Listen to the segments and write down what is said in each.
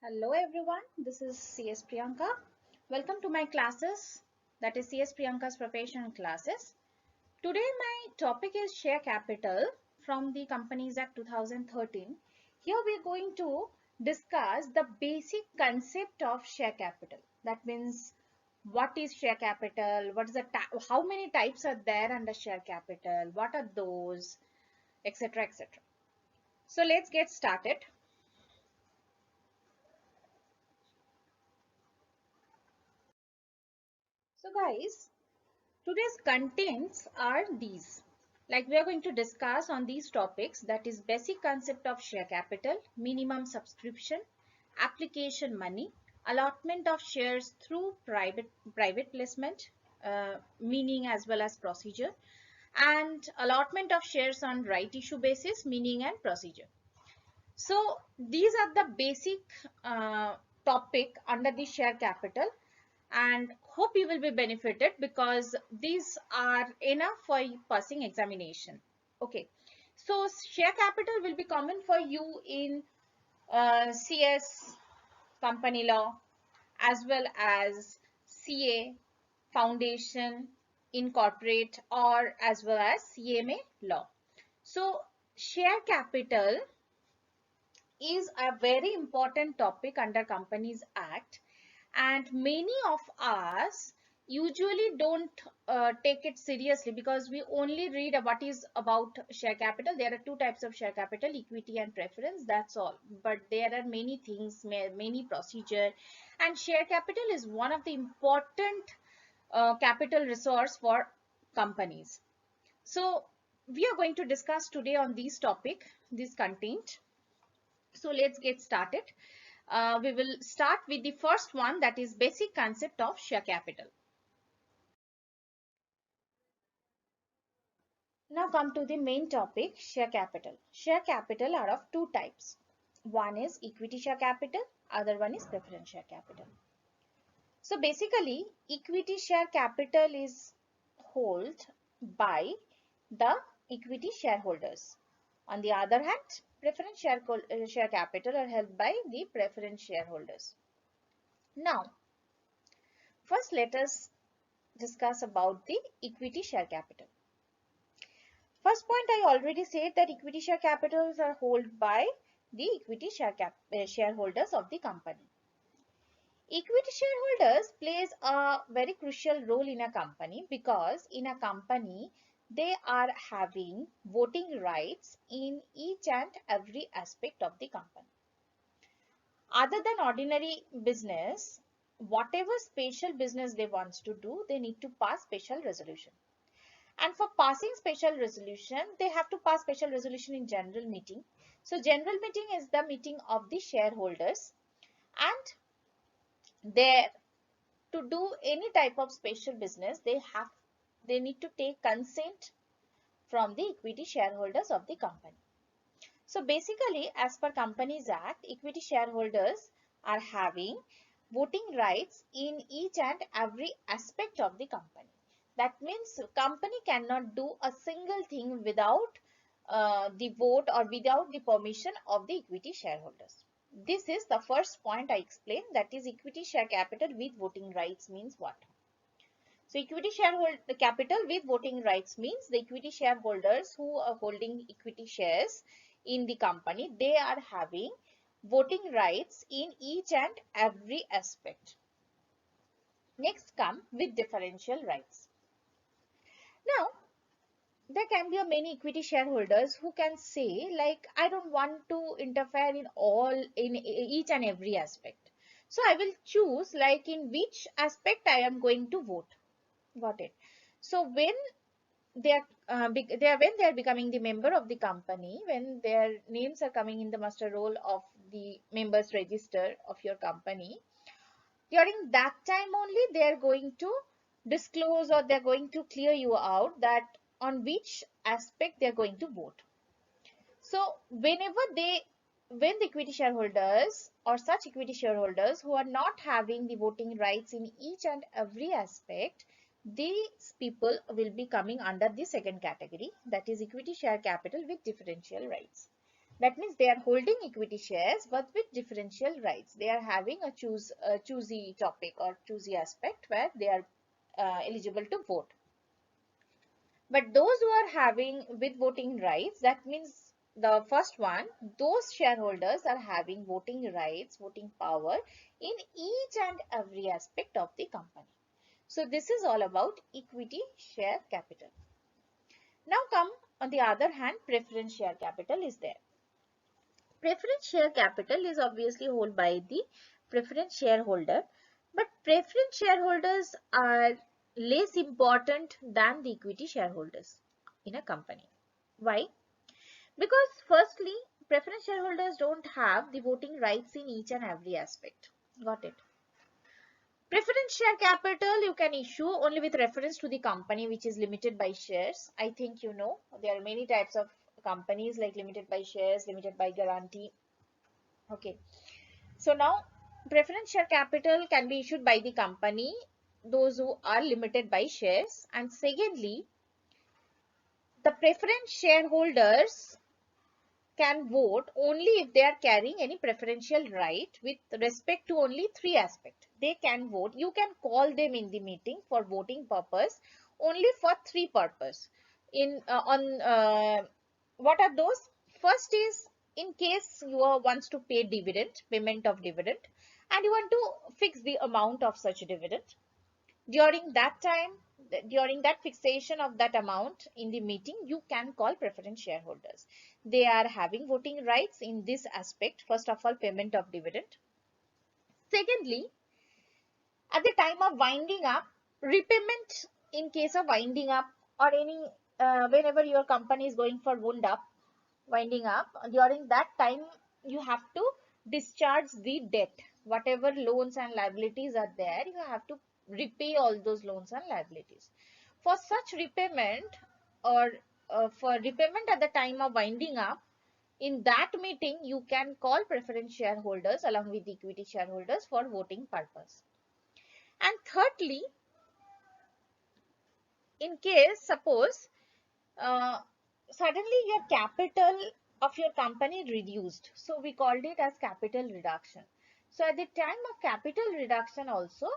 Hello everyone, this is CS Priyanka. Welcome to my classes, that is CS Priyanka's professional classes. Today my topic is share capital from the Companies Act 2013. Here we are going to discuss the basic concept of share capital. That means what is share capital, what is the how many types are there under share capital, what are those, etc. etc. So let's get started. So guys, today's contents are these. Like we are going to discuss on these topics, that is basic concept of share capital, minimum subscription, application money, allotment of shares through private placement, meaning as well as procedure, and allotment of shares on right issue basis, meaning and procedure. So these are the basic topic under the share capital, and hope you will be benefited because these are enough for passing examination. Okay, so share capital will be common for you in CS company law as well as CA foundation in corporate or as well as CMA law. So share capital is a very important topic under Companies Act, and many of us usually don't take it seriously because we only read what is about share capital. There are two types of share capital, equity and preference, that's all. But there are many things, many procedure, and share capital is one of the important capital resource for companies. So we are going to discuss today on this topic, this content. So let's get started. We will start with the first one, that is basic concept of share capital. Now come to the main topic, share capital. Share capital are of two types. One is equity share capital, other one is preference share capital. So basically equity share capital is held by the equity shareholders. On the other hand, preference share capital are held by the preference shareholders. Now, first let us discuss about the equity share capital. First point, I already said that equity share capitals are held by the equity shareholders of the company. Equity shareholders plays a very crucial role in a company because in a company they are having voting rights in each and every aspect of the company. Other than ordinary business, whatever special business they want to do, they need to pass special resolution. And for passing special resolution, they have to pass special resolution in general meeting. So general meeting is the meeting of the shareholders, and there, to do any type of special business, they need to take consent from the equity shareholders of the company. So basically, as per Companies Act, equity shareholders are having voting rights in each and every aspect of the company. That means company cannot do a single thing without the vote or without the permission of the equity shareholders. This is the first point I explained, that is equity share capital with voting rights means what. So equity shareholder capital with voting rights means the equity shareholders who are holding equity shares in the company, they are having voting rights in each and every aspect. Next come with differential rights. Now there can be a many equity shareholders who can say like, I don't want to interfere in each and every aspect. So I will choose like in which aspect I am going to vote. Got it. So when when they are becoming the member of the company, when their names are coming in the master roll of the members register of your company, during that time only they are going to disclose or they're going to clear you out that on which aspect they're going to vote. So when the equity shareholders or such equity shareholders who are not having the voting rights in each and every aspect, these people will be coming under the second category, that is equity share capital with differential rights. That means they are holding equity shares but with differential rights. They are having a choosy topic or choosy aspect where they are eligible to vote. But those who are having with voting rights, that means the first one, those shareholders are having voting rights, voting power in each and every aspect of the company. So this is all about equity share capital. Now come on the other hand, preference share capital is there. Preference share capital is obviously held by the preference shareholder, but preference shareholders are less important than the equity shareholders in a company. Why? Because firstly, preference shareholders don't have the voting rights in each and every aspect. Got it? Preference share capital you can issue only with reference to the company which is limited by shares. I think you know there are many types of companies like limited by shares, limited by guarantee. Okay. So now preference share capital can be issued by the company, those who are limited by shares. And secondly, the preference shareholders can vote only if they are carrying any preferential right with respect to only three aspects. They can vote. You can call them in the meeting for voting purpose only for three purpose. What are those? First is in case you wants to pay dividend, payment of dividend, and you want to fix the amount of such dividend. During that time, during that fixation of that amount in the meeting, you can call preference shareholders. They are having voting rights in this aspect. First of all, payment of dividend. Secondly, at the time of winding up, repayment in case of winding up or any whenever your company is going for winding up, during that time you have to discharge the debt. Whatever loans and liabilities are there, you have to repay all those loans and liabilities. For such repayment or for repayment at the time of winding up, in that meeting you can call preference shareholders along with equity shareholders for voting purpose. And thirdly, in case suppose uh, suddenly your capital of your company reduced, so we called it as capital reduction. So at the time of capital reduction also,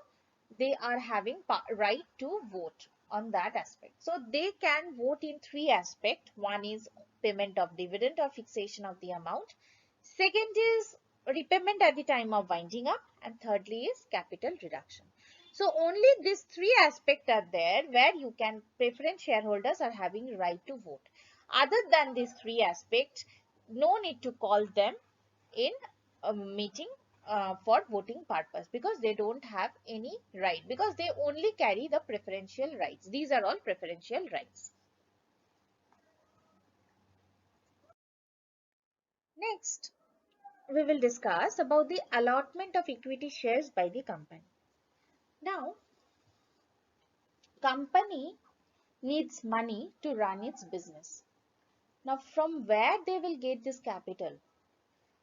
they are having right to vote on that aspect. So they can vote in three aspects. One is payment of dividend or fixation of the amount, second is repayment at the time of winding up, and thirdly is capital reduction. So only these three aspects are there where you can preference shareholders are having right to vote. Other than these three aspects, no need to call them in a meeting for voting purpose because they don't have any right, because they only carry the preferential rights. These are all preferential rights. Next, we will discuss about the allotment of equity shares by the company. Now, company needs money to run its business. Now, from where they will get this capital?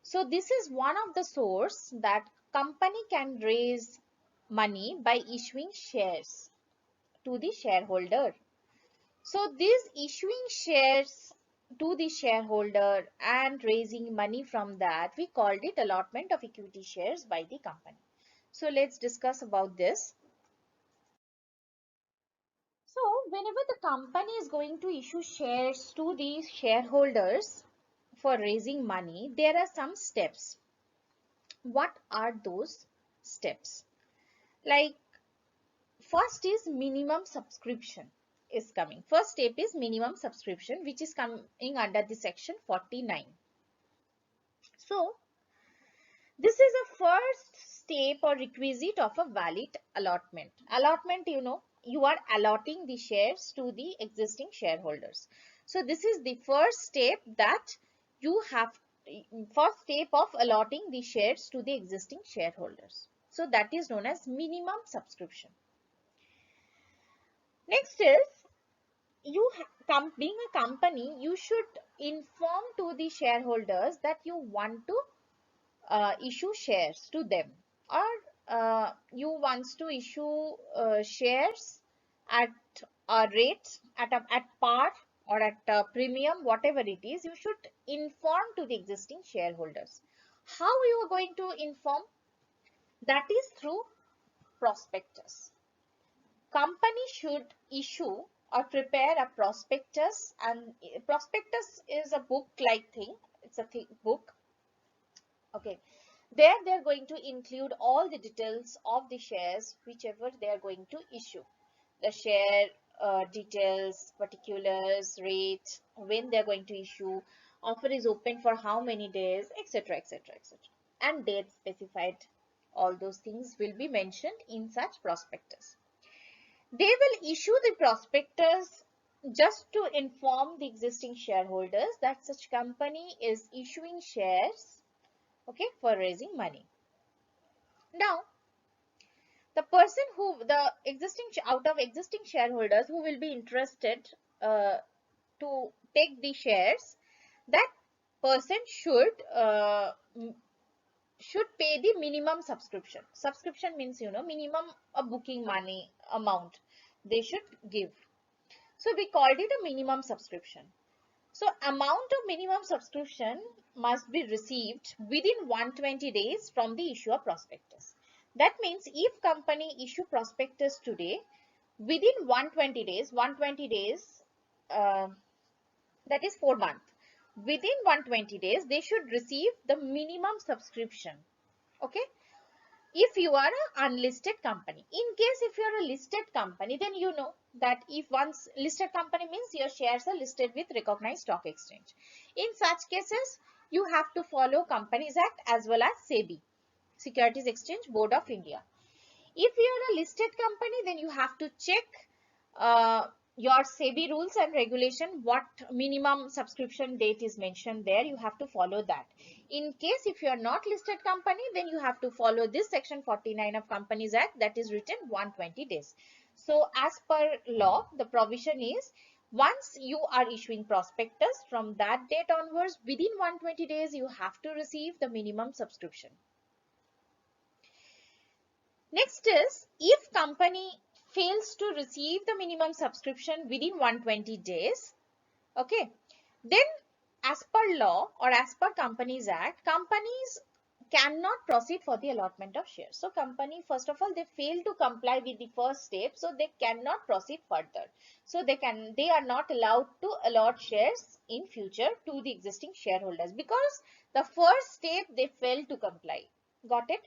So, this is one of the source that company can raise money by issuing shares to the shareholder. So, this issuing shares to the shareholder and raising money from that, we called it allotment of equity shares by the company. So, let's discuss about this. So, whenever the company is going to issue shares to the shareholders for raising money, there are some steps. What are those steps? Like, first is minimum subscription is coming. First step is minimum subscription, which is coming under the section 49. So, this is a first step or requisite of a valid allotment. Allotment, you know, you are allotting the shares to the existing shareholders. So, this is the first step that you have, first step of allotting the shares to the existing shareholders. So, that is known as minimum subscription. Next is, being a company, you should inform to the shareholders that you want to issue shares to them, or you wants to issue shares at a rate at par or at a premium, whatever it is, you should inform to the existing shareholders. How you are going to inform? That is through prospectus. Company should issue or prepare a prospectus, and prospectus is a book like thing. It's a book. Okay. There they are going to include all the details of the shares whichever they are going to issue. The share details, particulars, rate, when they are going to issue, offer is open for how many days, etc., etc., etc. And date specified. All those things will be mentioned in such prospectus. They will issue the prospectus just to inform the existing shareholders that such company is issuing shares, okay, for raising money. Now, the person who the existing out of existing shareholders who will be interested to take the shares, that person should pay the minimum subscription. Subscription means, you know, minimum a booking money amount they should give. So we called it a minimum subscription. So amount of minimum subscription must be received within 120 days from the issue of prospectus. That means if company issue prospectus today, within 120 days, that is 4 months. Within 120 days, they should receive the minimum subscription. Okay. If you are an unlisted company, in case if you are a listed company, then you know that if once listed company means your shares are listed with recognized stock exchange. In such cases, you have to follow Companies Act as well as SEBI, Securities Exchange Board of India. If you are a listed company, then you have to check your SEBI rules and regulation, what minimum subscription date is mentioned there, you have to follow that. In case if you are not listed company, then you have to follow this section 49 of Companies Act, that is written 120 days. So as per law, the provision is once you are issuing prospectus, from that date onwards, within 120 days, you have to receive the minimum subscription. Next is, if company fails to receive the minimum subscription within 120 days, okay, then as per law or as per Companies Act, companies cannot proceed for the allotment of shares. So company, first of all, they fail to comply with the first step, so they cannot proceed further. So they are not allowed to allot shares in future to the existing shareholders because the first step they failed to comply. Got it?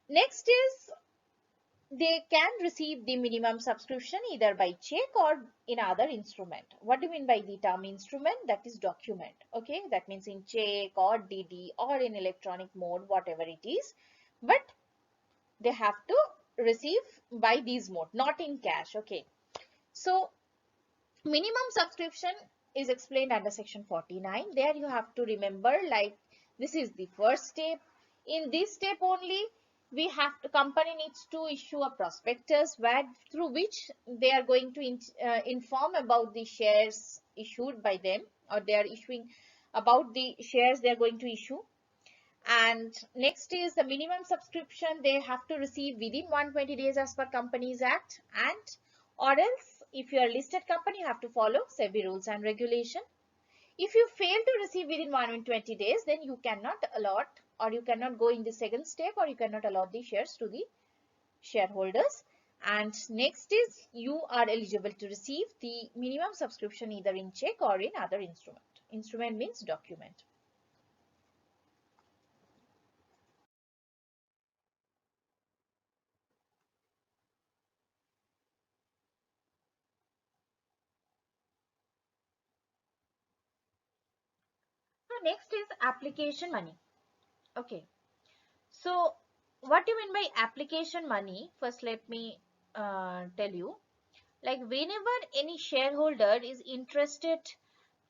Next is, they can receive the minimum subscription either by check or in other instrument. What do you mean by the term instrument? That is document. Okay, that means in check or DD or in electronic mode, whatever it is. But they have to receive by these mode, not in cash. Okay. So minimum subscription is explained under section 49. There you have to remember, like, this is the first step. In this step only, we have to, company needs to issue a prospectus where through which they are going to inform about the shares issued by them, or they are issuing about the shares they are going to issue. And next is the minimum subscription they have to receive within 120 days as per Companies Act, and or else if you are a listed company, you have to follow SEBI rules and regulation. If you fail to receive within 120 days, then you cannot allot, or you cannot go in the second step, or you cannot allot the shares to the shareholders. And next is, you are eligible to receive the minimum subscription either in check or in other instrument. Instrument means document. So next is application money. Okay. So what do you mean by application money? First, let me tell you. Like, whenever any shareholder is interested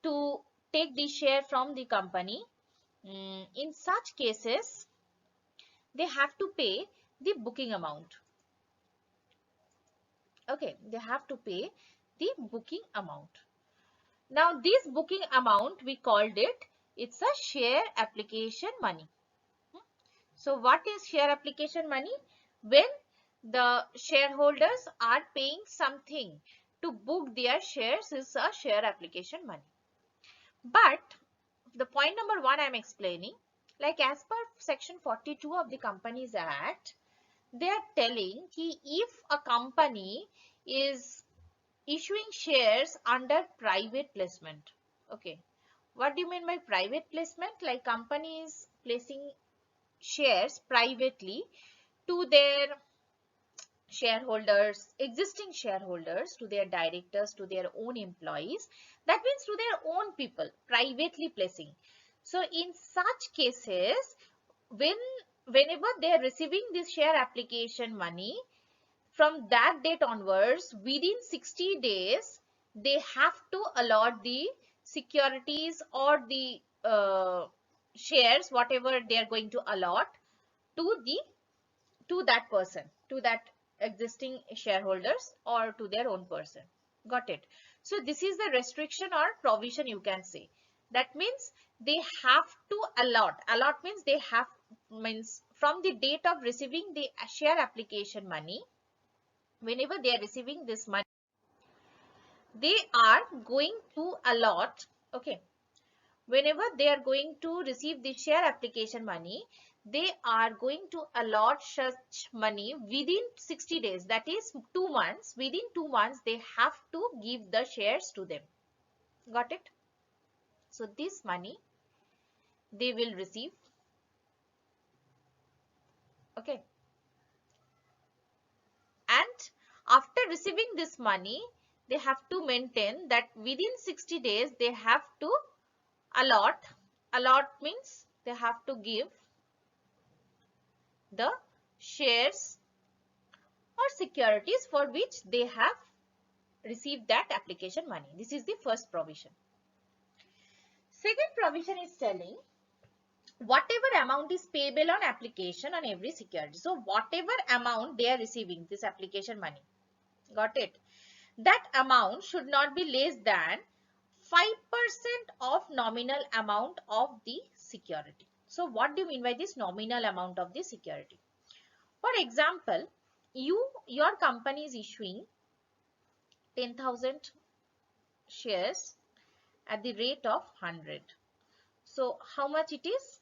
to take the share from the company, in such cases, they have to pay the booking amount. Okay, they have to pay the booking amount. Now, this booking amount, we called it, it's a share application money. So what is share application money? When the shareholders are paying something to book their shares is a share application money. But the point number 1 I am explaining, like as per section 42 of the Companies Act, they are telling कि if a company is issuing shares under private placement. Okay, what do you mean by private placement? Like company is placing shares privately to their shareholders, existing shareholders, to their directors, to their own employees. That means to their own people, privately placing. So in such cases, whenever they are receiving this share application money, from that date onwards, within 60 days, they have to allot the securities or the shares, whatever they are going to allot to the to that person, to that existing shareholders or to their own person. Got it? So this is the restriction or provision you can say. That means they have to allot. Allot means they have, means from the date of receiving the share application money, whenever they are receiving this money, they are going to allot, okay, whenever they are going to receive the share application money, they are going to allot such money within 60 days, that is 2 months. Within 2 months they have to give the shares to them. Got it? So this money they will receive, okay, and after receiving this money they have to maintain that within 60 days they have to allot. Allot means they have to give the shares or securities for which they have received that application money. This is the first provision. Second provision is telling whatever amount is payable on application on every security. So whatever amount they are receiving this application money, got it? That amount should not be less than 5% of nominal amount of the security. So what do you mean by this nominal amount of the security? For example, your company is issuing 10,000 shares at the rate of 100. So how much it is?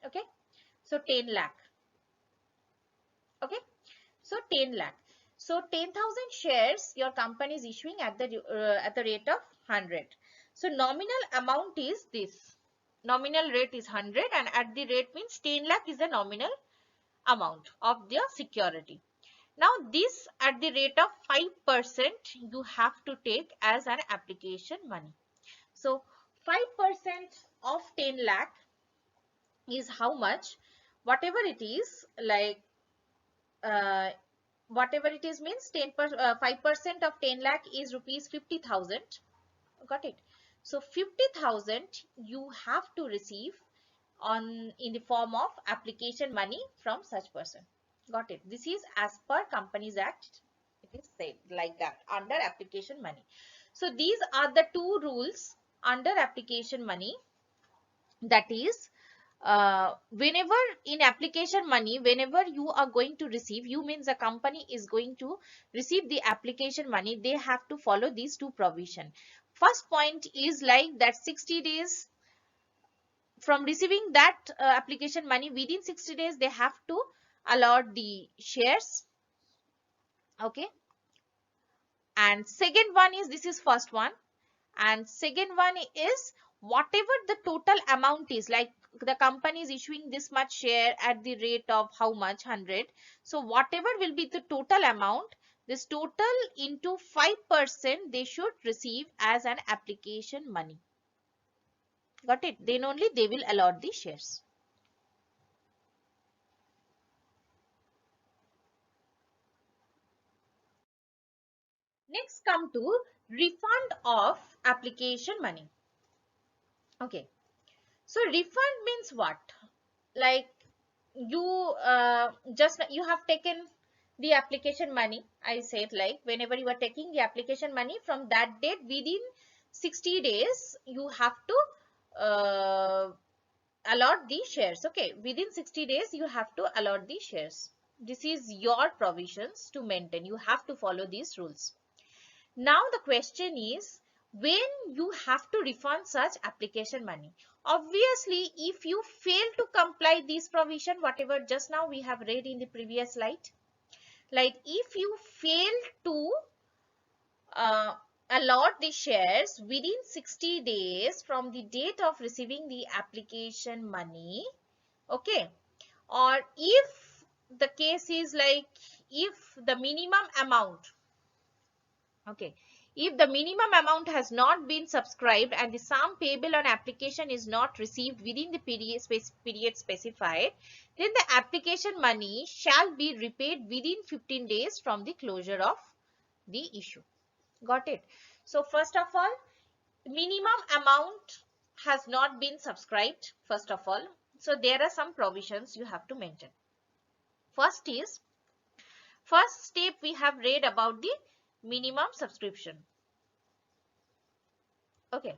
Okay, so 10 lakh. Okay, so 10 lakh. So 10,000 shares your company is issuing at the rate of 100. So nominal amount is this. Nominal rate is 100 and at the rate means 10 lakh is the nominal amount of their security. Now this at the rate of 5% you have to take as an application money. So 5% of 10 lakh is how much? Whatever it is, like uh, whatever it is means 5% of 10 lakh is rupees 50,000. Got it? So 50,000 you have to receive in the form of application money from such person. Got it? This is as per Companies Act. It is said like that under application money. So these are the two rules under application money. That is, whenever in application money, whenever you are going to receive, you means the company is going to receive the application money, they have to follow these two provision. First point is like that 60 days from receiving that application money, within 60 days they have to allot the shares. Okay, and second one is, this is first one, and second one is whatever the total amount is, like the company is issuing this much share at the rate of how much, 100. So whatever will be the total amount, this total into 5% they should receive as an application money. Got it? Then only they will allot the shares. Next come to refund of application money. Okay, so refund means what? Like you just you have taken the application money. I said like whenever you are taking the application money, from that date within 60 days you have to uh, allot the shares. Okay, within 60 days you have to allot the shares. This is your provisions to maintain. You have to follow these rules. Now the question is, when you have to refund such application money. Obviously, if you fail to comply this provision, whatever just now we have read in the previous slide, like if you fail to uh, allot the shares within 60 days from the date of receiving the application money, okay, or if the case is like if the minimum amount, okay, if the minimum amount has not been subscribed and the sum payable on application is not received within the period specified, then the application money shall be repaid within 15 days from the closure of the issue. Got it? So first of all, minimum amount has not been subscribed, first of all. So there are some provisions you have to maintain. First step we have read about the minimum subscription. Okay.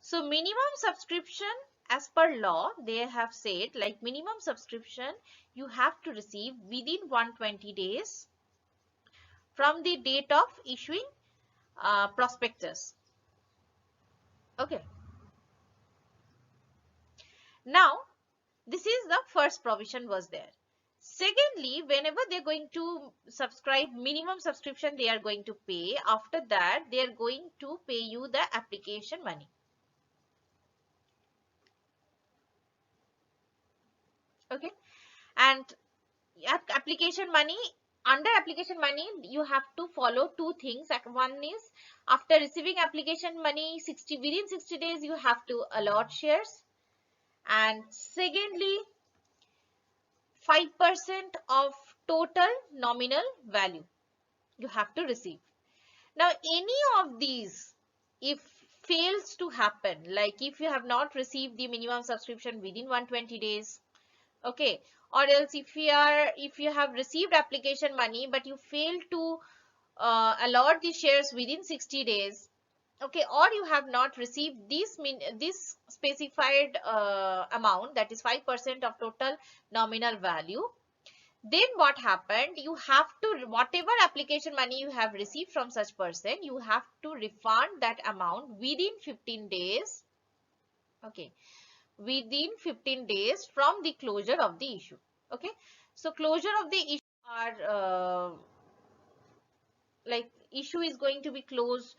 So minimum subscription, as per law, they have said like minimum subscription you have to receive within 120 days from the date of issuing prospectus. Okay. Now, this is the first provision was there. Secondly, whenever they're going to subscribe, minimum subscription they are going to pay. After that, they are going to pay you the application money. Okay. And application money, under application money, you have to follow two things. One is after receiving application money, within 60 days, you have to allot shares. And secondly, 5% of total nominal value you have to receive. Now, any of these, if fails to happen, like if you have not received the minimum subscription within 120 days, okay, or else if you have received application money but you fail to allot the shares within 60 days, okay, or you have not received this specified amount, that is 5% of total nominal value, then what happened, you have to, whatever application money you have received from such person, you have to refund that amount within 15 days, okay, within 15 days from the closure of the issue. Okay, so closure of the issue are like issue is going to be closed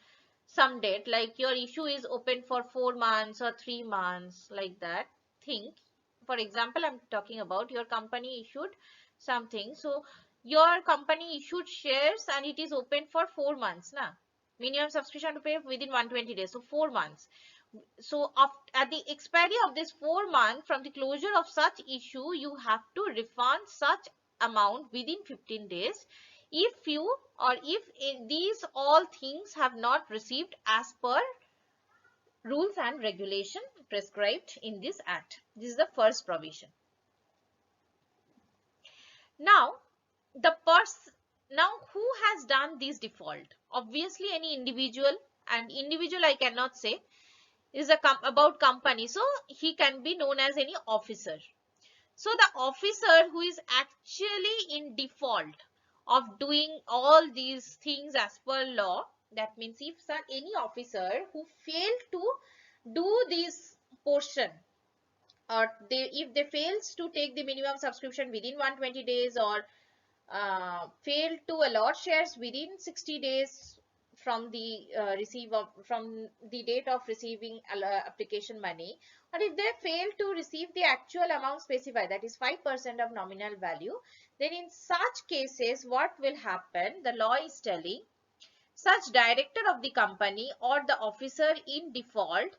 some date, like your issue is open for 4 months or 3 months, like that. Think, for example, I'm talking about your company issued something, so your company issued shares and it is open for 4 months na, minimum subscription to pay within 120 days, so 4 months. So at the expiry of this 4 months from the closure of such issue, you have to refund such amount within 15 days if you, or if these all things have not received as per rules and regulation prescribed in this act. This is the first provision. Now, now who has done this default? Obviously any individual, and individual I cannot say, is about company, so he can be known as any officer. So the officer who is actually in default of doing all these things as per law, that means if any officer who failed to do this portion, or if they fails to take the minimum subscription within 120 days, or fail to allot shares within 60 days from the from the date of receiving application money, or if they fail to receive the actual amount specified, that is 5% of nominal value, then in such cases what will happen, the law is telling such director of the company or the officer in default,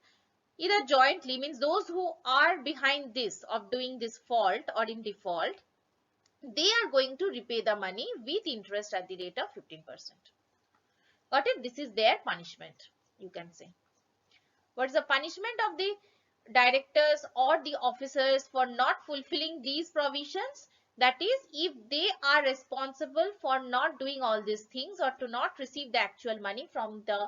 either jointly, means those who are behind this of doing this fault or in default, they are going to repay the money with interest at the rate of 15%. Got it? This is their punishment, you can say. What is the punishment of the directors or the officers for not fulfilling these provisions? That is, if they are responsible for not doing all these things or to not receive the actual money from the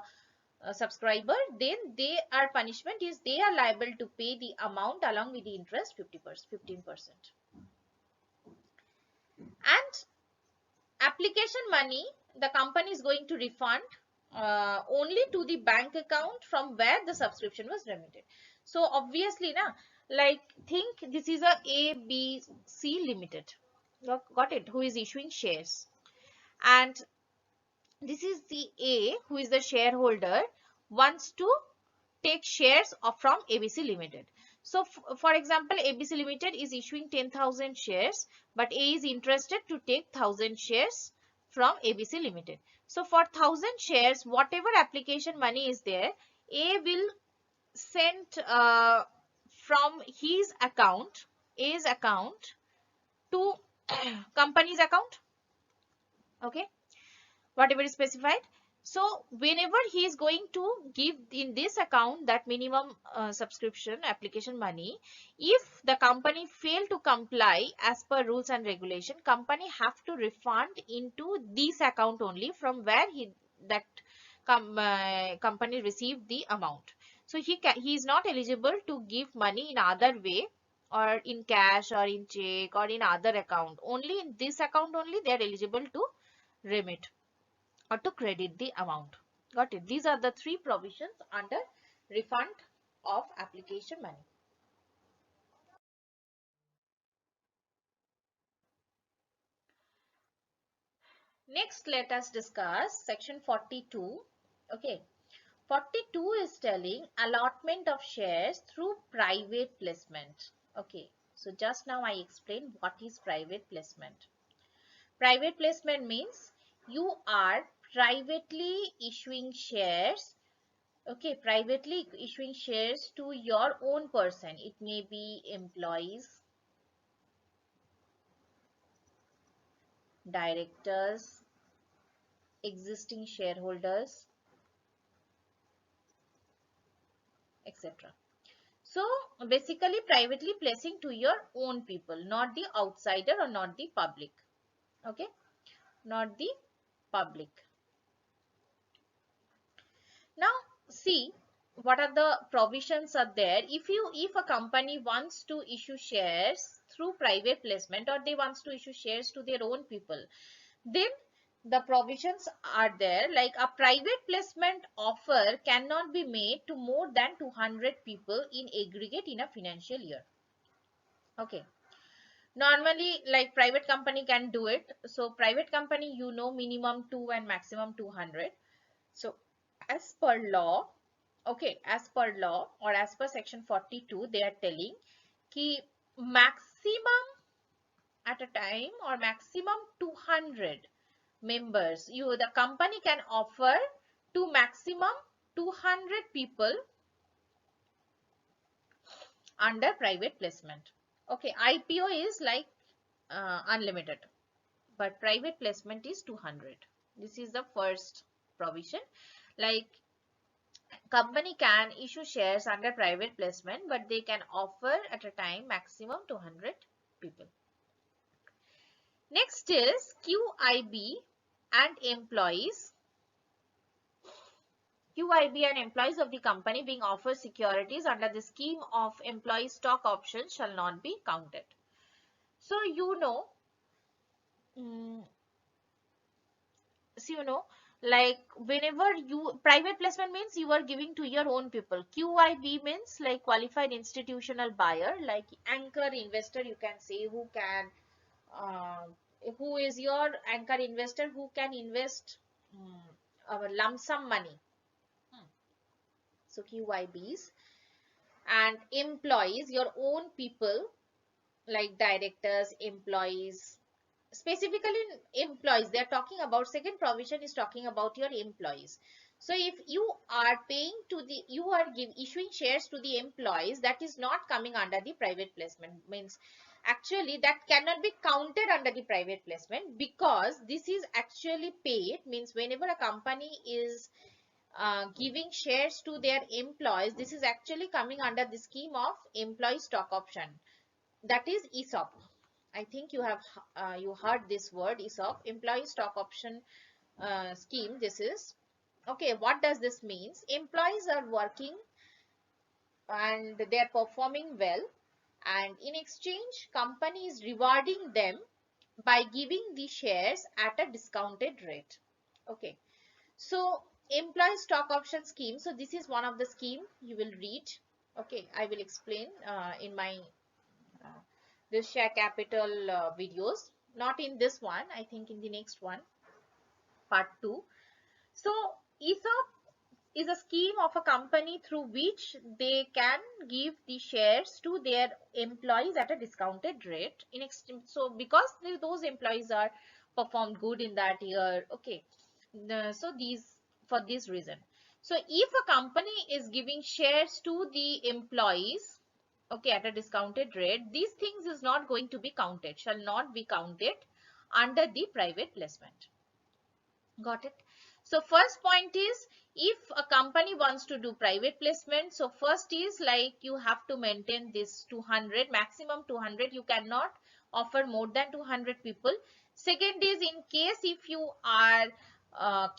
subscriber, then their punishment is they are liable to pay the amount along with the interest 15%. And application money, the company is going to refund only to the bank account from where the subscription was remitted. So obviously, na, like think this is a ABC Limited. Got it? Who is issuing shares, and this is the A who is the shareholder wants to take shares from ABC Limited. So for example, ABC Limited is issuing 10,000 shares, but A is interested to take 1,000 shares from ABC Limited. So for 1,000 shares, whatever application money is there, A will send from his account, A's account, to company's account. Okay, whatever is specified. So whenever he is going to give in this account that minimum subscription application money, if the company fail to comply as per rules and regulation, company have to refund into this account only from where that company received the amount. So he is not eligible to give money in other way, or in cash or in check or in other account. Only in this account only they are eligible to remit or to credit the amount. Got it? These are the three provisions under refund of application money. Next, let us discuss section 42. Okay. 42 is telling allotment of shares through private placement. Okay. So just now I explained what is private placement. Private placement means you are privately issuing shares. Okay, privately issuing shares to your own person. It may be employees, directors, existing shareholders, etc. So basically privately placing to your own people, not the outsider or not the public. Okay, not the public. Now see what are the provisions are there. If a company wants to issue shares through private placement, or they wants to issue shares to their own people, then the provisions are there, like a private placement offer cannot be made to more than 200 people in aggregate in a financial year. Okay, normally like private company can do it. So private company, you know, minimum 2 and maximum 200. So as per law, okay, as per law or as per section 42, they are telling ki maximum at a time or maximum 200 members, the company can offer to maximum 200 people under private placement. Okay, IPO is like unlimited, but private placement is 200. This is the first provision. Like company can issue shares under private placement, but they can offer at a time maximum 200 people. Next is QIB and employees. QIB and employees of the company being offered securities under the scheme of employee stock options shall not be counted. So mm, like whenever you private placement means you are giving to your own people. QIB means like qualified institutional buyer, like anchor investor, you can say, uh, who is your anchor investor who can invest a lump sum money. So QIBs. And employees, your own people, like directors, employees, specifically employees, they are talking about, second provision is talking about your employees. So if you are paying to the, you are issuing shares to the employees, that is not coming under the private placement. Means actually that cannot be counted under the private placement, because this is actually paid. Means whenever a company is giving shares to their employees, this is actually coming under the scheme of employee stock option, that is ESOP. I think you have you heard this word ESOP, employee stock option scheme. This is Okay, what does this means? Employees are working and they are performing well, and in exchange company is rewarding them by giving the shares at a discounted rate. Okay, so employee stock option scheme, so this is one of the scheme you will read. Okay, I will explain in my uh, this share capital videos, not in this one, I think in the next one, part 2. So ESOP is a scheme of a company through which they can give the shares to their employees at a discounted rate. So because those employees are performed good in that year, okay, so these, for this reason, so if a company is giving shares to the employees, okay, at a discounted rate, these things is not going to be counted, shall not be counted under the private placement. Got it? So first point is, if a company wants to do private placement, so first is like you have to maintain this 200, maximum 200. You cannot offer more than 200 people. Second is, in case if you are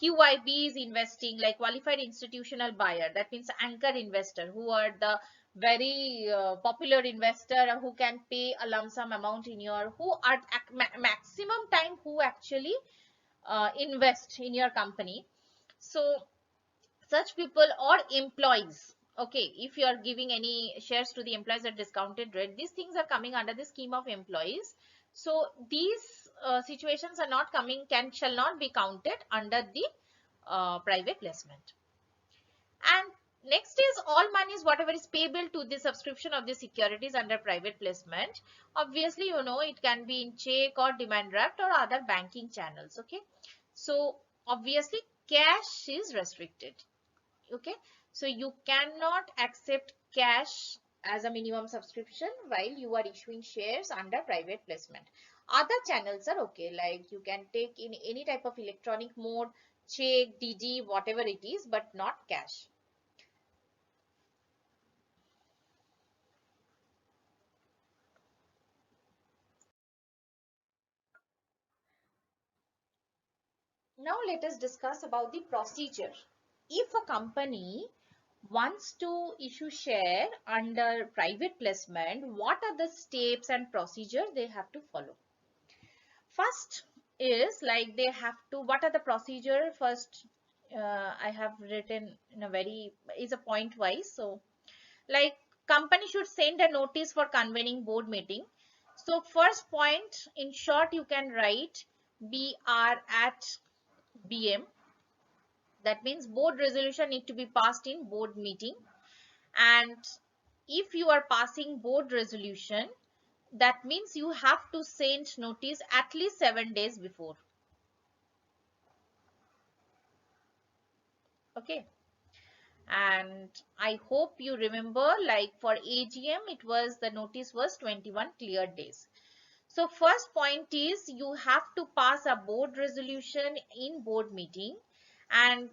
QIB is investing, like qualified institutional buyer, that means anchor investor, who are the very popular investor who can pay a lump sum amount in your, who are maximum time who actually invest in your company. So such people, or employees, okay, if you are giving any shares to the employees at discounted rate, these things are coming under the scheme of employees. So these situations are not coming, shall not be counted under the private placement. And next is, all monies whatever is payable to the subscription of the securities under private placement, obviously you know it can be in check or demand draft or other banking channels. Okay, so obviously cash is restricted. Okay, so you cannot accept cash as a minimum subscription while you are issuing shares under private placement. Other channels are okay, like you can take in any type of electronic mode, check, DD, whatever it is, but not cash. Now let us discuss about the procedure. If a company wants to issue share under private placement, what are the steps and procedure they have to follow? First is like they have to, what are the procedure? First, I have written in a very, is a point wise. So like company should send a notice for convening board meeting. So first point, in short, you can write BR at BM. That means board resolution need to be passed in board meeting. And if you are passing board resolution, that means you have to send notice at least 7 days before. Okay, and I hope you remember, like for AGM it was, the notice was 21 clear days. So first point is, you have to pass a board resolution in board meeting, and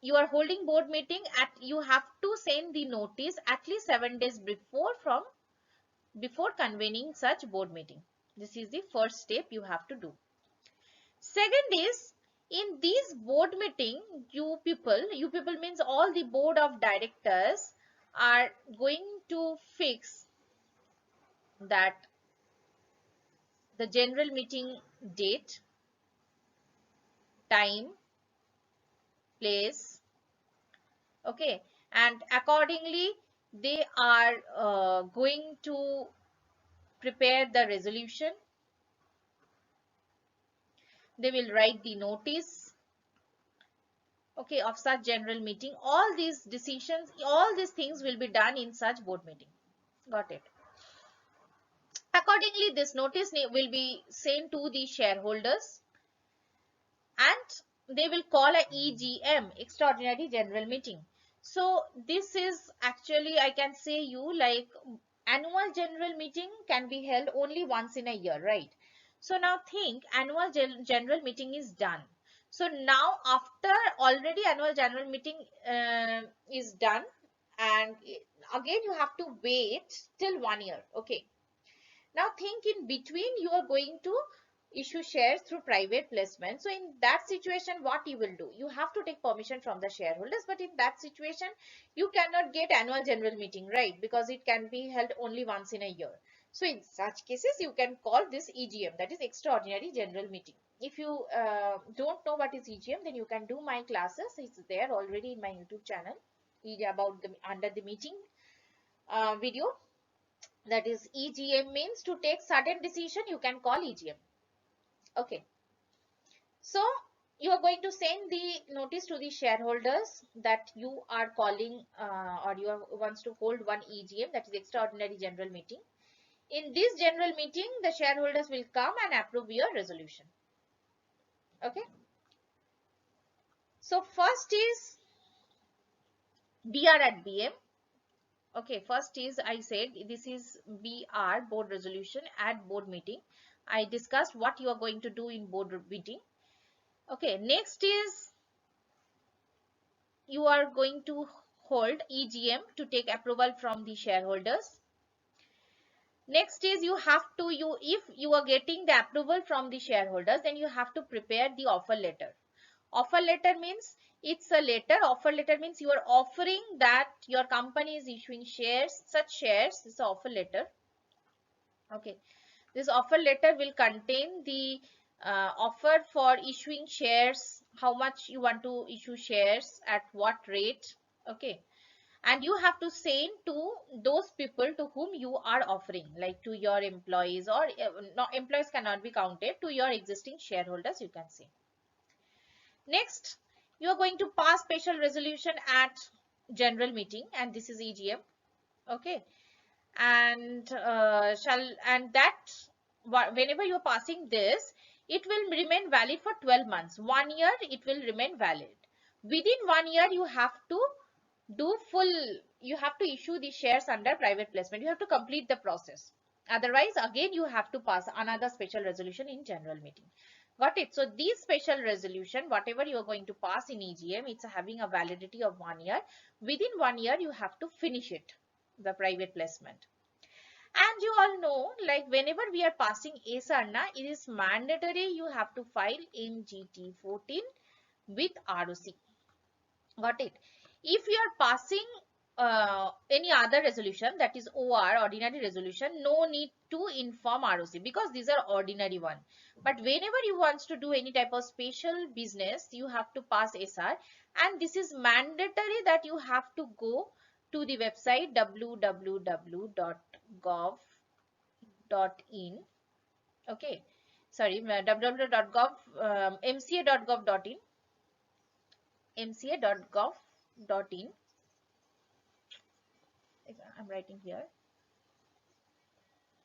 you are holding board meeting at, you have to send the notice at least 7 days before, from before convening such board meeting. This is the first step you have to do. Second is, in this board meeting, you people means all the board of directors are going to fix that the general meeting date, time, place, okay, and accordingly they are going to prepare the resolution. They will write the notice, okay, of such general meeting. All these decisions, all these things will be done in such board meeting. Got it? Accordingly, this notice will be sent to the shareholders, and they will call a EGM, extraordinary general meeting. So this is actually, I can say you, like annual general meeting can be held only once in a year, right? So now think, annual general meeting is done. So now after already annual general meeting is done, and again you have to wait till 1 year. Okay, now think, in between you are going to issue shares through private placement. So in that situation, what you will do? You have to take permission from the shareholders, but in that situation, you cannot get annual general meeting, right? Because it can be held only once in a year. So in such cases, you can call this EGM, that is extraordinary general meeting. If you don't know what is EGM, then you can do my classes. It's there already in my YouTube channel about the under the meeting video. That is EGM means to take sudden decision, you can call EGM. Okay. So you are going to send the notice to the shareholders that you are calling or you are, wants to hold one EGM, that is extraordinary general meeting. In this general meeting, the shareholders will come and approve your resolution. Okay. So first is BR at BM. Okay, first is I said this is BR, board resolution at board meeting. I discussed what you are going to do in board meeting. Okay, next is you are going to hold EGM to take approval from the shareholders. Next is you have to, if you are getting the approval from the shareholders, then you have to prepare the offer letter. Offer letter means it's a letter. Offer letter means you are offering that your company is issuing shares, such shares. This is offer letter. Okay. This offer letter will contain the offer for issuing shares, how much you want to issue shares, at what rate. Okay. And you have to send to those people to whom you are offering, like to your employees, or no, employees cannot be counted, to your existing shareholders you can say. Next, you are going to pass special resolution at general meeting, and this is EGM. Okay. And that whenever you are passing this, it will remain valid for 12 months. 1 year it will remain valid. Within 1 year you have to do you have to issue the shares under private placement. You have to complete the process. Otherwise, again you have to pass another special resolution in general meeting. Got it? So this special resolution, whatever you are going to pass in EGM, it's having a validity of 1 year. Within 1 year you have to finish it, the private placement. And you all know, like whenever we are passing ASARNA, it is mandatory you have to file in GT14 with ROC. Got it? If you are passing any other resolution, that is OR, ordinary resolution, no need to inform ROC because these are ordinary one. But whenever you want to do any type of special business, you have to pass SR, and this is mandatory that you have to go to the website www.gov.in. Okay, sorry, www.gov, mca.gov.in, mca.gov.in. I'm writing here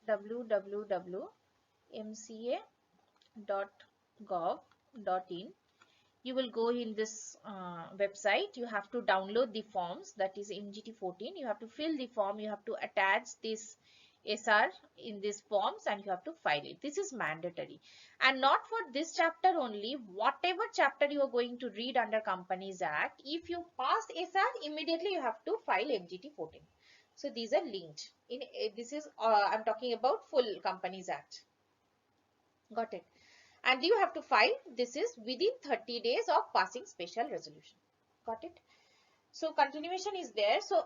www.mca.gov.in. You will go in this website. You have to download the forms, that is in GT14. You have to fill the form. You have to attach this SR in these forms and you have to file it. This is mandatory. And not for this chapter only, whatever chapter you are going to read under Companies Act, if you pass SR, immediately you have to file MGT14. So these are linked. This is I'm talking about full Companies Act. Got it? And you have to file. This is within 30 days of passing special resolution. Got it? So continuation is there. So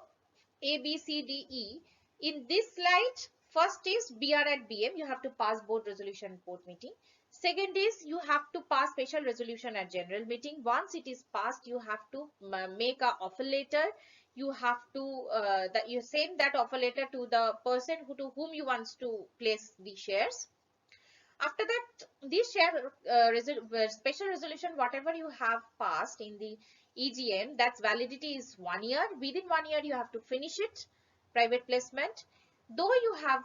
A, B, C, D, E. In this slide, first is BR at BM. You have to pass board resolution board meeting. Second is you have to pass special resolution at general meeting. Once it is passed, you have to make a offer letter. You have to you send that offer letter to the person to whom you want to place the shares. After that, this share special resolution, whatever you have passed in the EGM, that's validity is 1 year. Within 1 year, you have to finish it, private placement. Though you have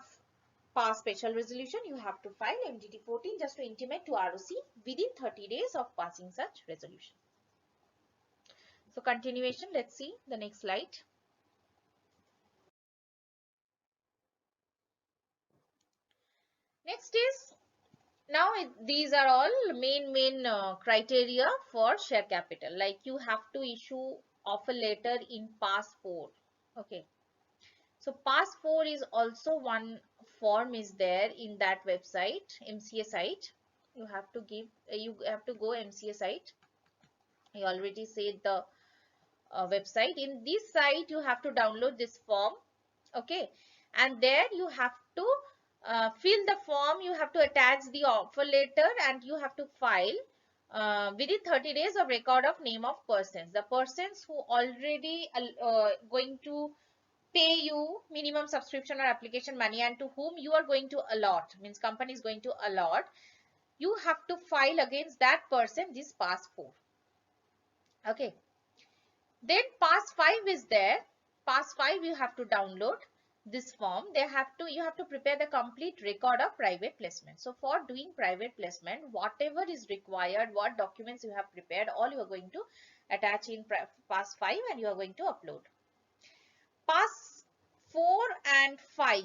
passed special resolution, you have to file MGT14 just to intimate to ROC within 30 days of passing such resolution. So continuation, let's see the next slide. Next is, now these are all main criteria for share capital. Like you have to issue offer letter in pass 4. Okay. So pass 4 is also one form is there in that website, MCA site. You have to give, you have to go MCA site. I already said the website. In this site you have to download this form, okay, and there you have to fill the form. You have to attach the offer letter and you have to file within 30 days of record of name of persons, the persons who already going to pay you minimum subscription or application money, and to whom you are going to allot, means company is going to allot. You have to file against that person this pass 4, okay. Then pass 5 is there. Pass 5 you have to download this form. You have to prepare the complete record of private placement. So for doing private placement, whatever is required, what documents you have prepared, all you are going to attach in pass 5 and you are going to upload. Pass 4 and 5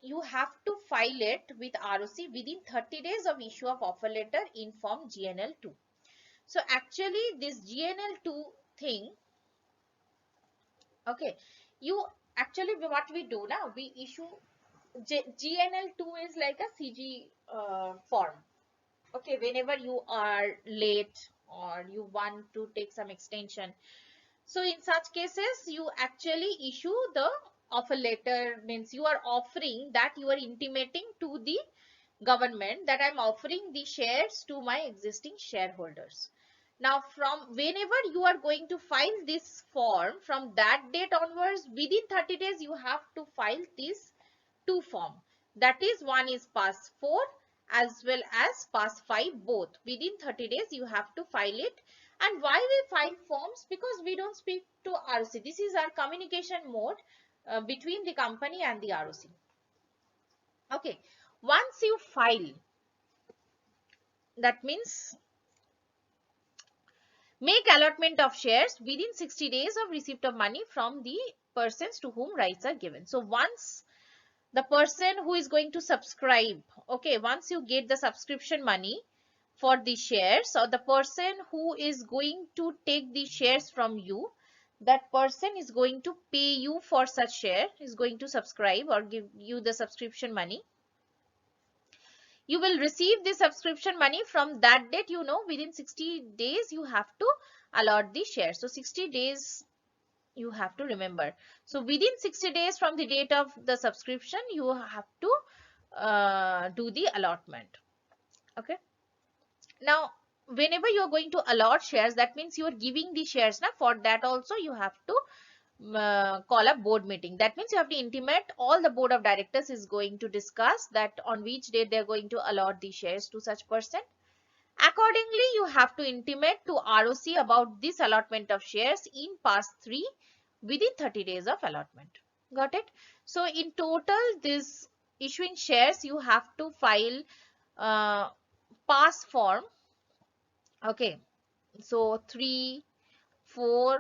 you have to file it with ROC within 30 days of issue of offer letter in form GNL2. So actually this GNL2 thing, okay, you actually, what we do now, we issue GNL2 is like a CG form, okay. Whenever you are late or you want to take some extension, so in such cases you actually issue the offer letter, means you are offering that, you are intimating to the government that I'm offering the shares to my existing shareholders. Now from whenever you are going to file this form, from that date onwards, within 30 days you have to file these two form. That is, one is pass 4 as well as pass 5, both within 30 days you have to file it. And why we file forms? Because we don't speak to ROC. This is our communication mode between the company and the ROC. Okay, once you file, that means make allotment of shares within 60 days of receipt of money from the persons to whom rights are given. So once the person who is going to subscribe, okay, once you get the subscription money for the shares, or the person who is going to take the shares from you, that person is going to pay you for such share, is going to subscribe or give you the subscription money. You will receive the subscription money from that date. You know, within 60 days you have to allot the shares. So 60 days you have to remember. So within 60 days from the date of the subscription, you have to do the allotment. Okay. Now, whenever you are going to allot shares, that means you are giving the shares. Now, for that also you have to call a board meeting. That means you have to intimate all the board of directors is going to discuss that on which date they are going to allot the shares to such person. Accordingly, you have to intimate to ROC about this allotment of shares in pass 3 within 30 days of allotment. Got it? So in total, this issuing shares, you have to file pass form. Okay. So 3, 4,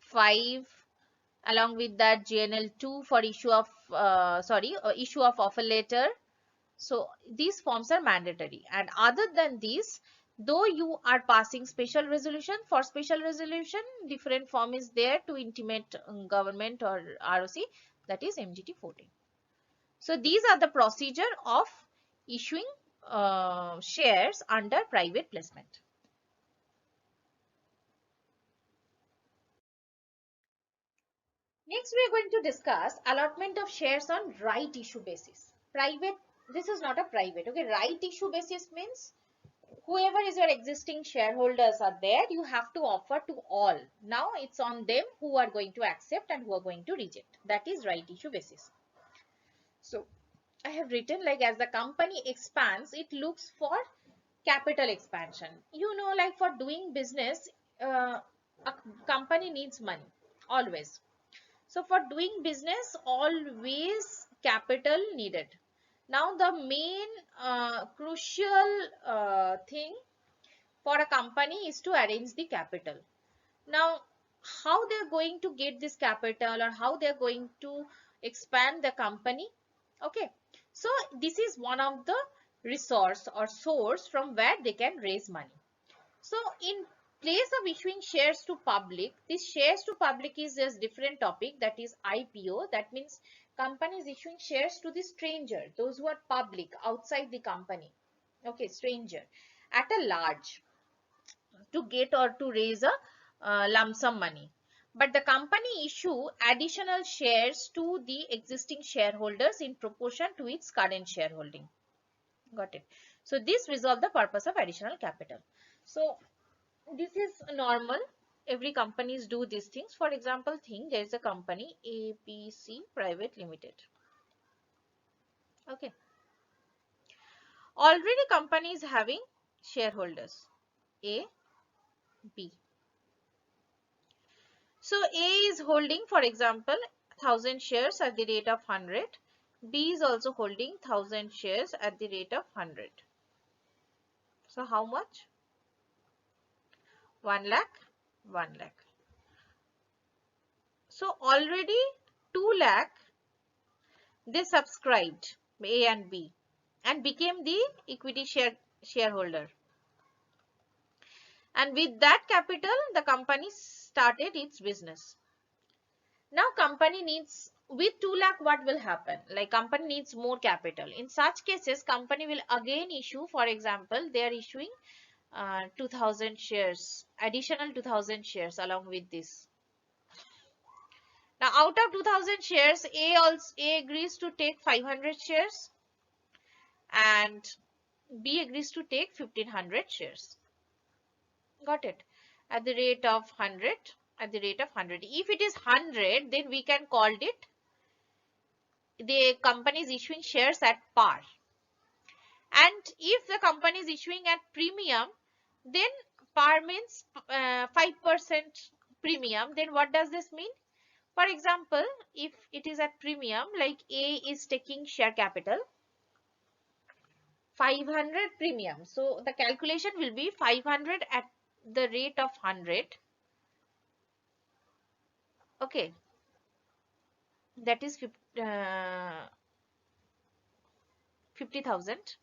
5, along with that GNL2 for issue of issue of offer letter. So these forms are mandatory, and other than these, though you are passing special resolution, for special resolution different form is there to intimate government or ROC, that is MGT 14. So these are the procedure of issuing shares under private placement. Next, we are going to discuss allotment of shares on right issue basis. Private, this is not a private, okay. Right issue basis means whoever is your existing shareholders are there, you have to offer to all. Now it's on them who are going to accept and who are going to reject. That is right issue basis. So I have written, like, as the company expands, it looks for capital expansion. You know, like for doing business, a company needs money always. So for doing business, always capital needed. Now the main crucial thing for a company is to arrange the capital. Now, how they're going to get this capital or how they're going to expand the company? Okay, so this is one of the resource or source from where they can raise money. So in place of issuing shares to public, this shares to public is a different topic, that is IPO. That means company is issuing shares to the stranger, those who are public outside the company. Okay, stranger. at a large to get or to raise a lump sum money. But the company issue additional shares to the existing shareholders in proportion to its current shareholding. Got it. So this resolve the purpose of additional capital. So this is normal. Every companies do these things. For example, think there is a company ABC Private Limited. Okay. Already company is having shareholders A, B. So A is holding, for example, 1000 shares at the rate of 100. B is also holding 1000 shares at the rate of 100. So how much? 1 lakh, 1 lakh. So already 2 lakh they subscribed, A and B, and became the equity shareholder. And with that capital, the company started its business. Now company needs, with 2 lakh, what will happen? Like company needs more capital. In such cases, company will again issue, for example, they are issuing 2000 shares, additional 2000 shares along with this. Now out of 2000 shares, A agrees to take 500 shares and B agrees to take 1500 shares. Got it? At the rate of 100, at the rate of 100. If it is 100, then we can call it the company is issuing shares at par. And if the company is issuing at premium, then par means 5% premium. Then what does this mean? For example, if it is at premium, like A is taking share capital 500 premium. So the calculation will be 500 at the rate of 100. Okay, that is 50,000.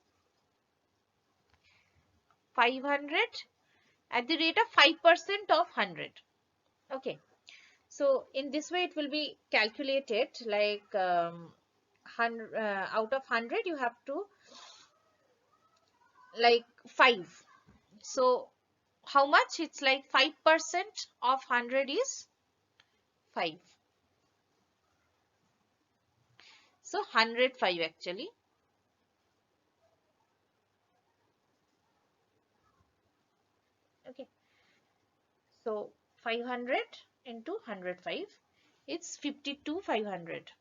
500 at the rate of 5% of 100. Okay, so in this way it will be calculated like 100, out of 100 you have to like 5. So how much? It's like 5% of 100 is 5. So 105 actually. Okay. So 500 into 105, it's 52,500.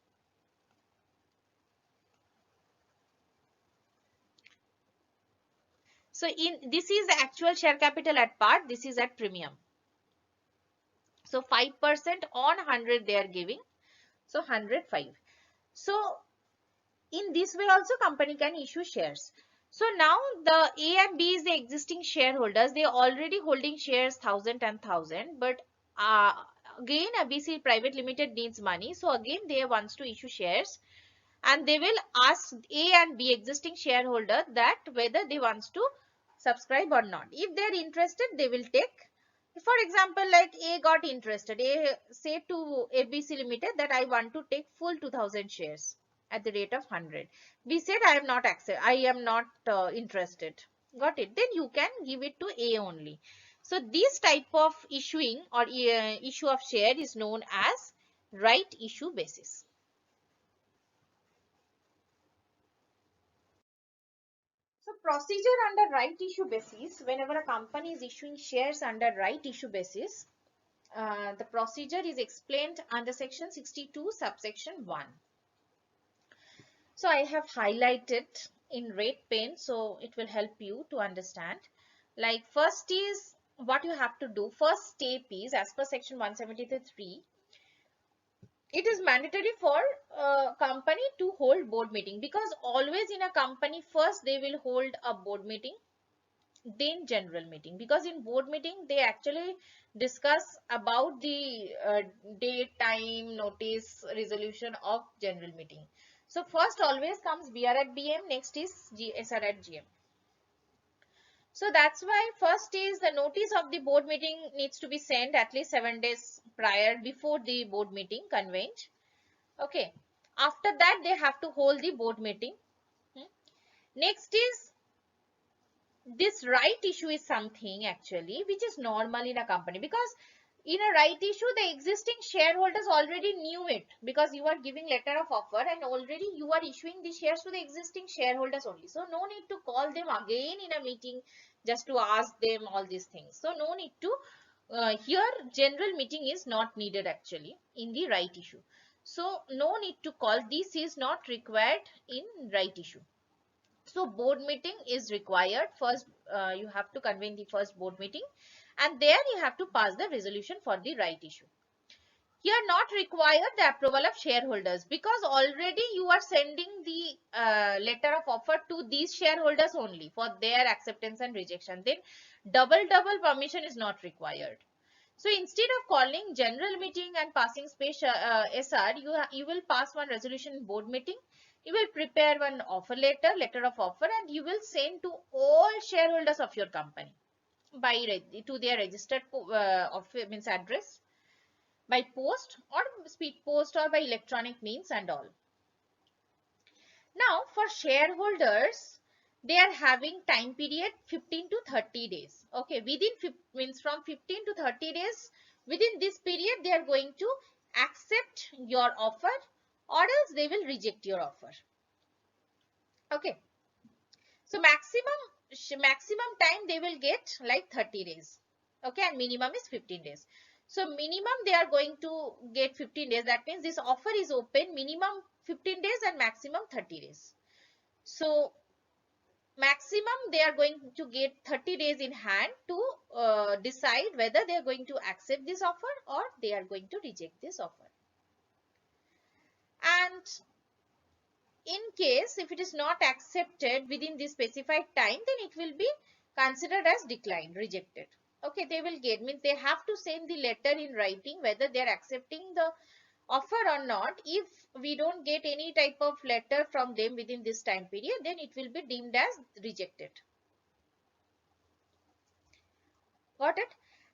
So in this is the actual share capital at par, this is at premium. So 5% on 100 they are giving. So 105. So in this way also company can issue shares. So now the A and B is the existing shareholders. They are already holding shares 1000 and 1000. But again ABC Private Limited needs money. So again they wants to issue shares. And they will ask A and B existing shareholder that whether they wants to subscribe or not. If they are interested, they will take. For example, like A got interested. A say to ABC Limited that I want to take full 2000 shares at the rate of 100. B said I am not interested. Got it? Then you can give it to A only. So this type of issuing or issue of share is known as right issue basis. So procedure under right issue basis, whenever a company is issuing shares under right issue basis, the procedure is explained under section 62 subsection 1. So I have highlighted in red pen, so it will help you to understand. Like first is what you have to do. First step is as per section 173. It is mandatory for a company to hold board meeting, because always in a company first they will hold a board meeting, then general meeting, because in board meeting they actually discuss about the date, time, notice, resolution of general meeting. So first always comes BR at BM, next is SR at GM. So that's why first is the notice of the board meeting needs to be sent at least 7 days prior before the board meeting convened. Okay, after that they have to hold the board meeting. Next is this right issue is something actually which is normal in a company, because in a right issue the existing shareholders already knew it, because you are giving letter of offer and already you are issuing the shares to the existing shareholders only. So no need to call them again in a meeting just to ask them all these things. So no need to, here general meeting is not needed actually in the right issue. So no need to call, this is not required in right issue. So board meeting is required. First, you have to convene the first board meeting, and there you have to pass the resolution for the right issue. Here not required the approval of shareholders, because already you are sending the letter of offer to these shareholders only for their acceptance and rejection. Then double permission is not required. So instead of calling general meeting and passing special SR, you will pass one resolution in board meeting. You will prepare one offer letter, letter of offer, and you will send to all shareholders of your company by to their registered means address, by post or speed post or by electronic means and all. Now for shareholders, they are having time period 15 to 30 days. Okay, within means from 15 to 30 days, within this period they are going to accept your offer or else they will reject your offer. Okay, so maximum time they will get like 30 days. Okay, and minimum is 15 days. So minimum they are going to get 15 days. That means this offer is open minimum 15 days and maximum 30 days. So maximum they are going to get 30 days in hand to decide whether they are going to accept this offer or they are going to reject this offer. And in case if it is not accepted within this specified time, then it will be considered as declined, rejected. Okay, they will get, means they have to send the letter in writing whether they are accepting the offer or not. If we don't get any type of letter from them within this time period, then it will be deemed as rejected. Got it?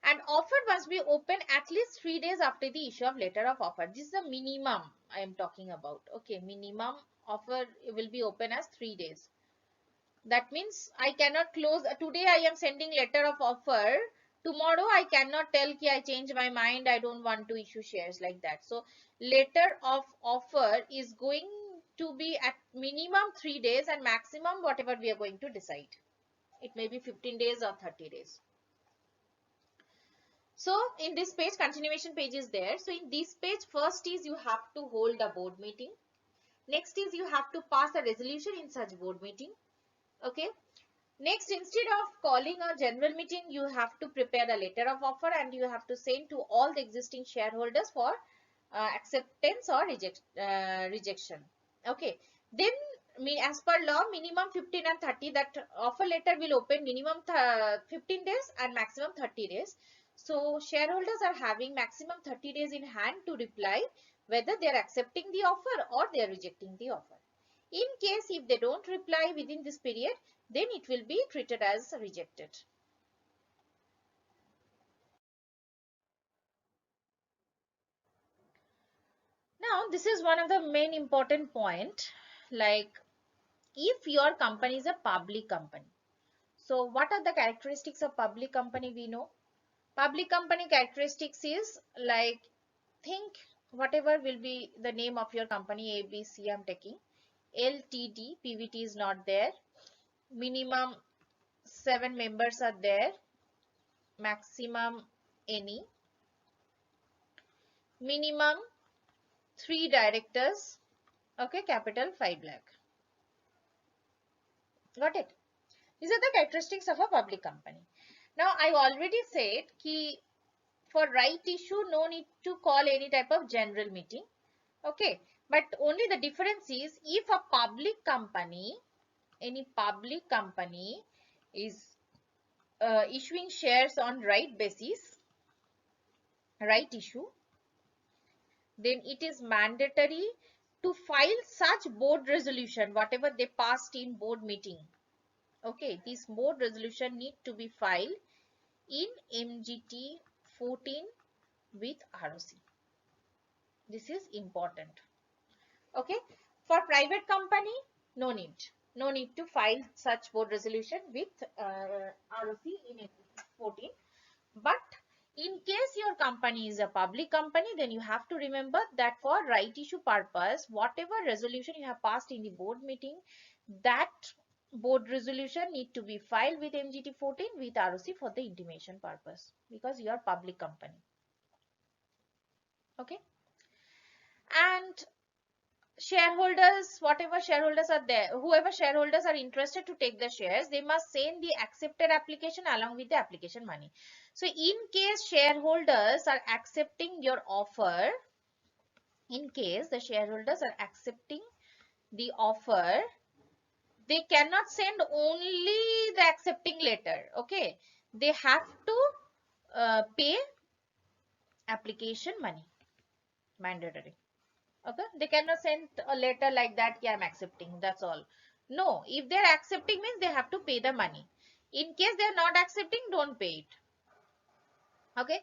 And offer must be open at least 3 days after the issue of letter of offer. This is the minimum I am talking about. Okay, minimum offer will be open as 3 days. That means I cannot close. Today I am sending letter of offer. Tomorrow I cannot tell ki I change my mind, I don't want to issue shares, like that. So letter of offer is going to be at minimum 3 days and maximum whatever we are going to decide. It may be 15 days or 30 days. So in this page, continuation page is there. So in this page, first is you have to hold a board meeting. Next is you have to pass a resolution in such board meeting. Okay. Next, instead of calling a general meeting, you have to prepare a letter of offer and you have to send to all the existing shareholders for acceptance or rejection. Okay. Then as per law, minimum 15 and 30, that offer letter will open minimum 15 days and maximum 30 days. So shareholders are having maximum 30 days in hand to reply whether they are accepting the offer or they are rejecting the offer. In case if they don't reply within this period, then it will be treated as rejected. Now this is one of the main important point, like if your company is a public company. So what are the characteristics of public company? We know public company characteristics is like, think whatever will be the name of your company, ABC I'm taking, LTD, PVT is not there, minimum 7 members are there, maximum any, minimum 3 directors, okay, capital 5 lakh. Got it? These are the characteristics of a public company. Now I already said ki for right issue no need to call any type of general meeting. Okay, but only the difference is if a public company, any public company is issuing shares on right basis, right issue, then it is mandatory to file such board resolution, whatever they passed in board meeting. Okay, this board resolution need to be filed in MGT 14 with ROC. This is important. Okay, for private company, no need. No need to file such board resolution with ROC in 14. But in case your company is a public company, then you have to remember that for right issue purpose, whatever resolution you have passed in the board meeting, that board resolution need to be filed with MGT 14 with ROC for the intimation purpose, because you are public company. Okay. And shareholders, whatever shareholders are there, whoever shareholders are interested to take the shares, they must send the accepted application along with the application money. So in case shareholders are accepting your offer, in case the shareholders are accepting the offer, they cannot send only the accepting letter. Okay, they have to pay application money, mandatory. Okay, they cannot send a letter like that, yeah, I'm accepting, that's all. No, if they're accepting means they have to pay the money. In case they're not accepting, don't pay it. Okay.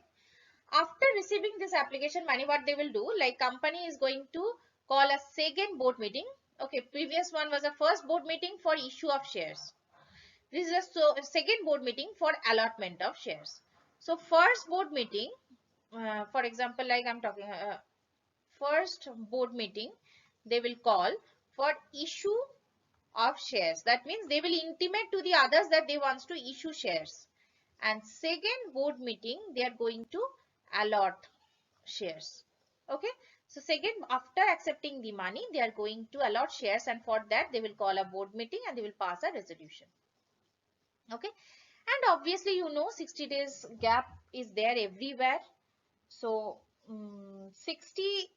After receiving this application money, what they will do, like company is going to call a second board meeting. Okay, previous one was a first board meeting for issue of shares. This is a second board meeting for allotment of shares. So first board meeting, for example, like I'm talking, first board meeting, they will call for issue of shares. That means they will intimate to the others that they wants to issue shares. And second board meeting, they are going to allot shares. Okay. So second, after accepting the money, they are going to allot shares, and for that they will call a board meeting and they will pass a resolution. Okay. And obviously, 60 days gap is there everywhere. So 60,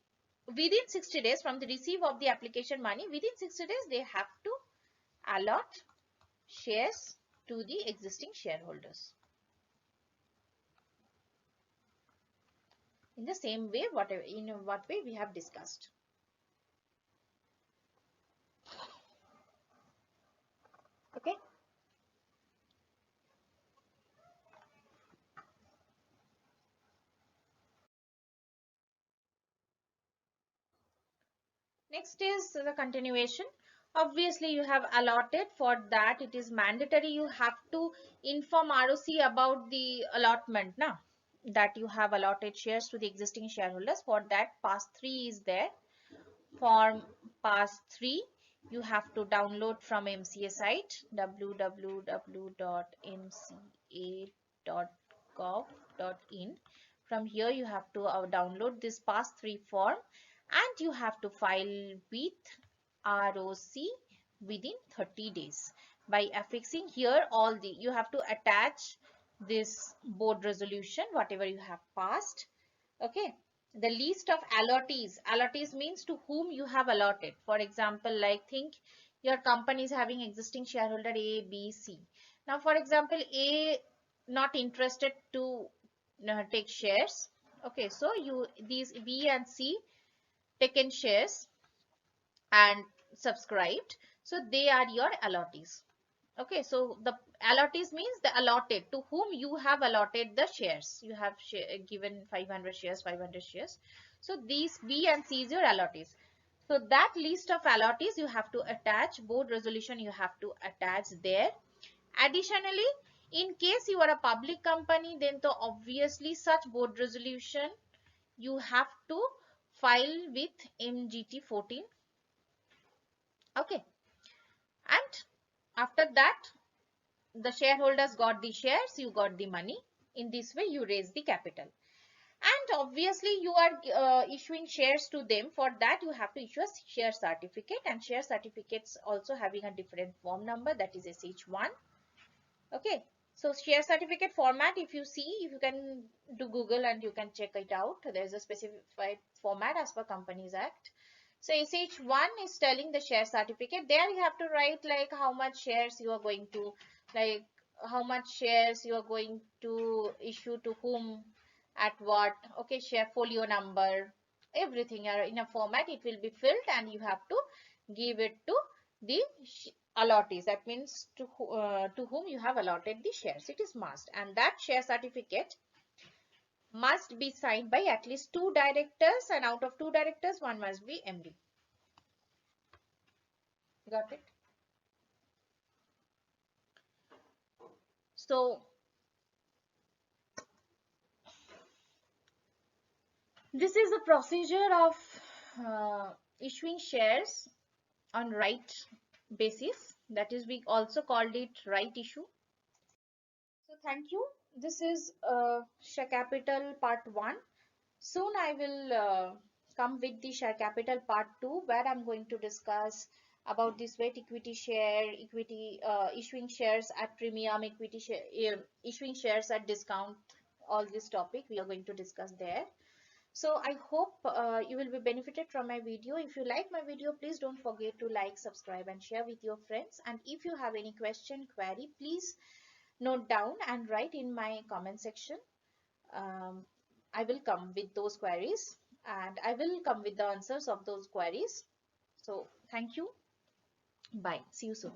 within 60 days from the receipt of the application money, within 60 days they have to allot shares to the existing shareholders. In the same way, whatever, in what way we have discussed. Okay. Next is the continuation. Obviously, you have allotted. For that, it is mandatory. You have to inform ROC about the allotment now, that you have allotted shares to the existing shareholders. For that, pass 3 is there. Form pass 3 you have to download from MCA site www.mca.gov.in. From here you have to download this pass 3 form, and you have to file with ROC within 30 days by affixing here all the, you have to attach this board resolution whatever you have passed. Okay, the list of allottees. Allottees means to whom you have allotted. For example, like think your company is having existing shareholder A, B, C. Now, for example, A not interested to take shares. Okay, so these B and C taken shares and subscribed. So they are your allottees. Okay, so the allottees means the allotted, to whom you have allotted the shares. You have given 500 shares, 500 shares. So these B and C is your allottees. So that list of allottees you have to attach, board resolution you have to attach there. Additionally, in case you are a public company, then so obviously such board resolution you have to file with MGT 14. Okay, and after that, the shareholders got the shares, you got the money. In this way, you raise the capital. And obviously, you are issuing shares to them. For that, you have to issue a share certificate, and share certificates also having a different form number, that is SH1. Okay. So share certificate format, if you see, if you can do Google and you can check it out, there's a specified format as per Companies Act. So SH1 is telling the share certificate. There you have to write like how much shares you are going to, like how much shares you are going to issue to whom, at what. Okay, share folio number, everything are in a format. It will be filled and you have to give it to the allottees. That means to whom you have allotted the shares. It is must, and that share certificate must be signed by at least 2 directors, and out of 2 directors, one must be MD. Got it? So this is the procedure of issuing shares on right basis. That is, we also called it right issue. So thank you. This is share capital part 1. Soon I will come with the share capital part 2, where I'm going to discuss about this wet equity share, equity issuing shares at premium, equity share, issuing shares at discount. All this topic we are going to discuss there. So I hope you will be benefited from my video. If you like my video, please don't forget to like, subscribe and share with your friends. And if you have any question, query, please note down and write in my comment section. um, I will come with those queries and I will come with the answers of those queries. So thank you. Bye. See you soon.